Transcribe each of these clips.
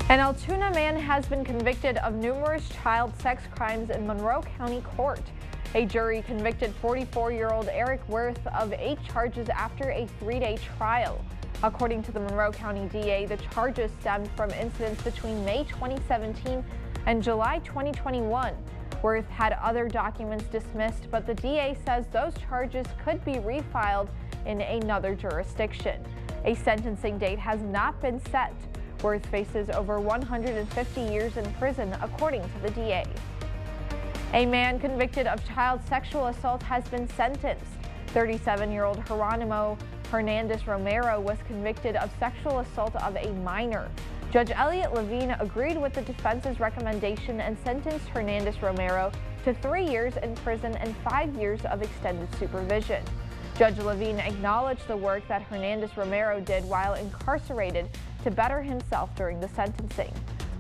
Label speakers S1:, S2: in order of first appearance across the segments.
S1: An Altoona man has been convicted of numerous child sex crimes in Monroe County Court. A jury convicted 44-year-old Eric Worth of 8 charges after a 3-day trial. According to the Monroe County DA, the charges stemmed from incidents between May 2017 and July 2021. Worth had other documents dismissed, but the DA says those charges could be refiled in another jurisdiction. A sentencing date has not been set. Worth faces over 150 years in prison, according to the DA. A man convicted of child sexual assault has been sentenced. 37-year-old Geronimo Hernandez Romero was convicted of sexual assault of a minor. Judge Elliot Levine agreed with the defense's recommendation and sentenced Hernandez Romero to 3 years in prison and 5 years of extended supervision. Judge Levine acknowledged the work that Hernandez Romero did while incarcerated to better himself during the sentencing.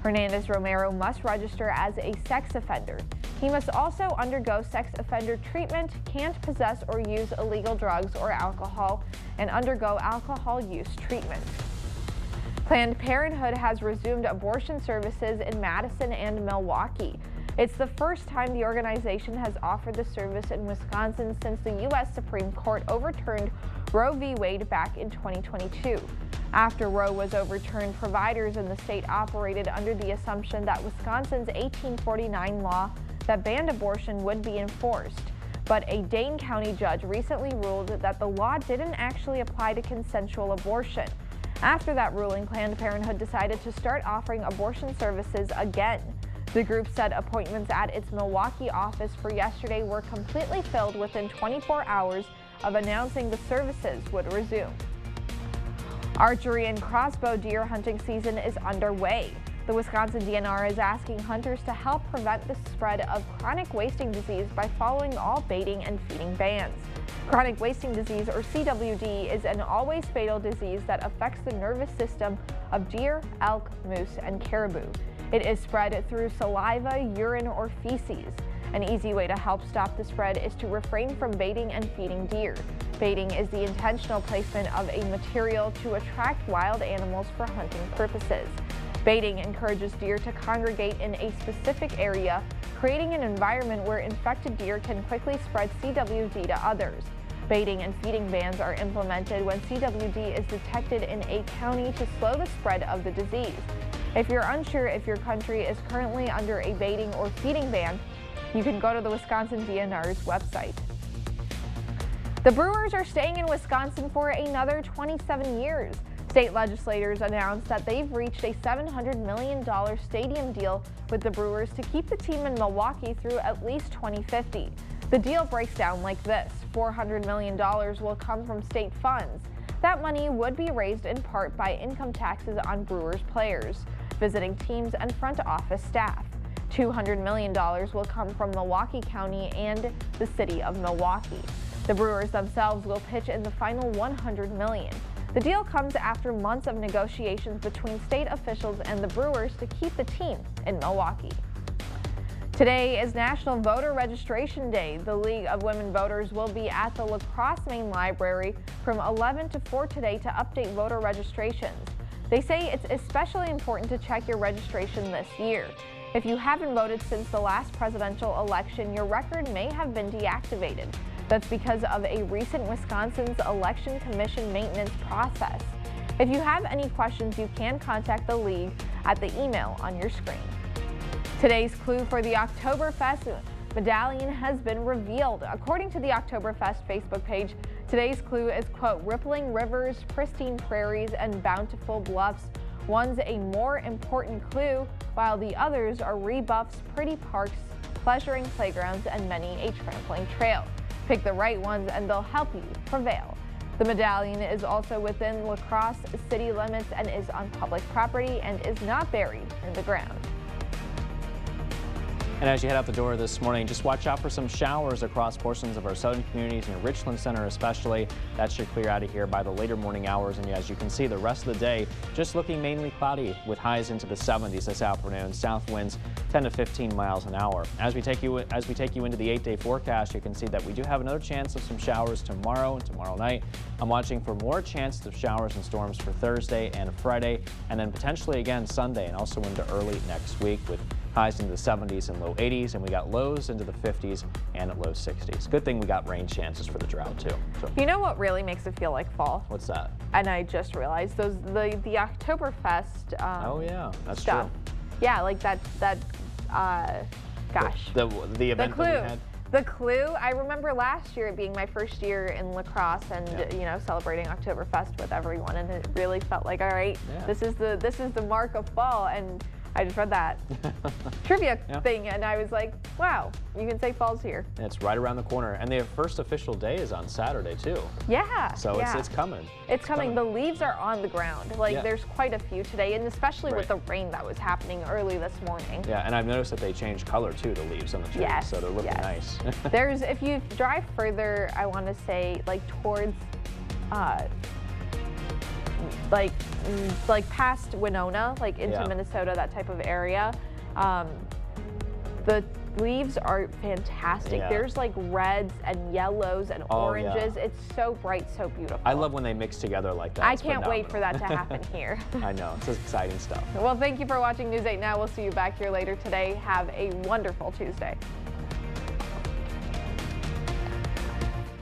S1: Hernandez Romero must register as a sex offender. He must also undergo sex offender treatment, can't possess or use illegal drugs or alcohol, and undergo alcohol use treatment. Planned Parenthood has resumed abortion services in Madison and Milwaukee. It's the first time the organization has offered the service in Wisconsin since the U.S. Supreme Court overturned Roe v. Wade back in 2022. After Roe was overturned, providers in the state operated under the assumption that Wisconsin's 1849 law that banned abortion would be enforced. But a Dane County judge recently ruled that the law didn't actually apply to consensual abortion. After that ruling, Planned Parenthood decided to start offering abortion services again. The group said appointments at its Milwaukee office for yesterday were completely filled within 24 hours of announcing the services would resume. Archery and crossbow deer hunting season is underway. The Wisconsin DNR is asking hunters to help prevent the spread of chronic wasting disease by following all baiting and feeding bans. Chronic wasting disease, or CWD, is an always fatal disease that affects the nervous system of deer, elk, moose, and caribou. It is spread through saliva, urine, or feces. An easy way to help stop the spread is to refrain from baiting and feeding deer. Baiting is the intentional placement of a material to attract wild animals for hunting purposes. Baiting encourages deer to congregate in a specific area, creating an environment where infected deer can quickly spread CWD to others. Baiting and feeding bans are implemented when CWD is detected in a county to slow the spread of the disease. If you're unsure if your country is currently under a baiting or feeding ban, you can go to the Wisconsin DNR's website. The Brewers are staying in Wisconsin for another 27 years. State legislators announced that they've reached a $700 million stadium deal with the Brewers to keep the team in Milwaukee through at least 2050. The deal breaks down like this. $400 million will come from state funds. That money would be raised in part by income taxes on Brewers players, visiting teams, and front office staff. $200 million will come from Milwaukee County and the city of Milwaukee. The Brewers themselves will pitch in the final $100 million. The deal comes after months of negotiations between state officials and the Brewers to keep the team in Milwaukee. Today is National Voter Registration Day. The League of Women Voters will be at the La Crosse Main Library from 11 to 4 today to update voter registrations. They say it's especially important to check your registration this year. If you haven't voted since the last presidential election, your record may have been deactivated. That's because of a recent Wisconsin's Election Commission maintenance process. If you have any questions, you can contact the League at the email on your screen. Today's clue for the Oktoberfest medallion has been revealed. According to the Oktoberfest Facebook page, today's clue is, quote, rippling rivers, pristine prairies, and bountiful bluffs. One's a more important clue, while the others are rebuffs, pretty parks, pleasuring playgrounds, and many a trampling trail. Pick the right ones and they'll help you prevail. The medallion is also within La Crosse city limits and is on public property and is not buried in the ground.
S2: And as you head out the door this morning, just watch out for some showers across portions of our southern communities near Richland Center especially. That should clear out of here by the later morning hours. And as you can see, the rest of the day just looking mainly cloudy with highs into the 70s this afternoon. South winds 10 to 15 miles an hour. As we take you into the 8-day forecast, you can see that we do have another chance of some showers tomorrow and tomorrow night. I'm watching for more chances of showers and storms for Thursday and Friday, and then potentially again Sunday and also into early next week with highs into the 70s and low 80s, and we got lows into the 50s and low 60s. Good thing we got rain chances for the drought too. So,
S1: You know what really makes it feel like fall?
S2: what's that?
S1: And I just realized the Oktoberfest
S2: Oh yeah, that's
S1: stuff.
S2: true.
S1: Yeah, like that gosh.
S2: The event that we had.
S1: The Clue. I remember last year it being my first year in lacrosse and
S2: Yeah.
S1: celebrating Oktoberfest with everyone, and it really felt like, all right,
S2: Yeah.
S1: this is the mark of fall. And I just read that trivia thing, and I was like, wow, you can say fall's here.
S2: And it's right around the corner, and their first official day is on Saturday too.
S1: Yeah.
S2: So
S1: yeah.
S2: it's coming.
S1: It's coming. The leaves are on the ground. Like
S2: Yeah.
S1: there's quite a few today, and especially with the
S2: Right.
S1: rain that was happening early this morning.
S2: Yeah, and I've noticed that they changed color too, the leaves on the trees,
S1: Yes,
S2: so they're looking
S1: yes.
S2: nice.
S1: There's, if you drive further, I want to say like towards, like past Winona, like into
S2: Yeah.
S1: Minnesota, that type of area. The leaves are fantastic.
S2: Yeah.
S1: There's like reds and yellows and
S2: Oh, yeah.
S1: oranges. It's so bright, so beautiful.
S2: I love when they mix together like that.
S1: I
S2: It's
S1: can't wait for that to
S2: phenomenal.
S1: happen here.
S2: I know, it's exciting stuff.
S1: Well, thank you for watching News 8 Now. We'll see you back here later today. Have a wonderful Tuesday.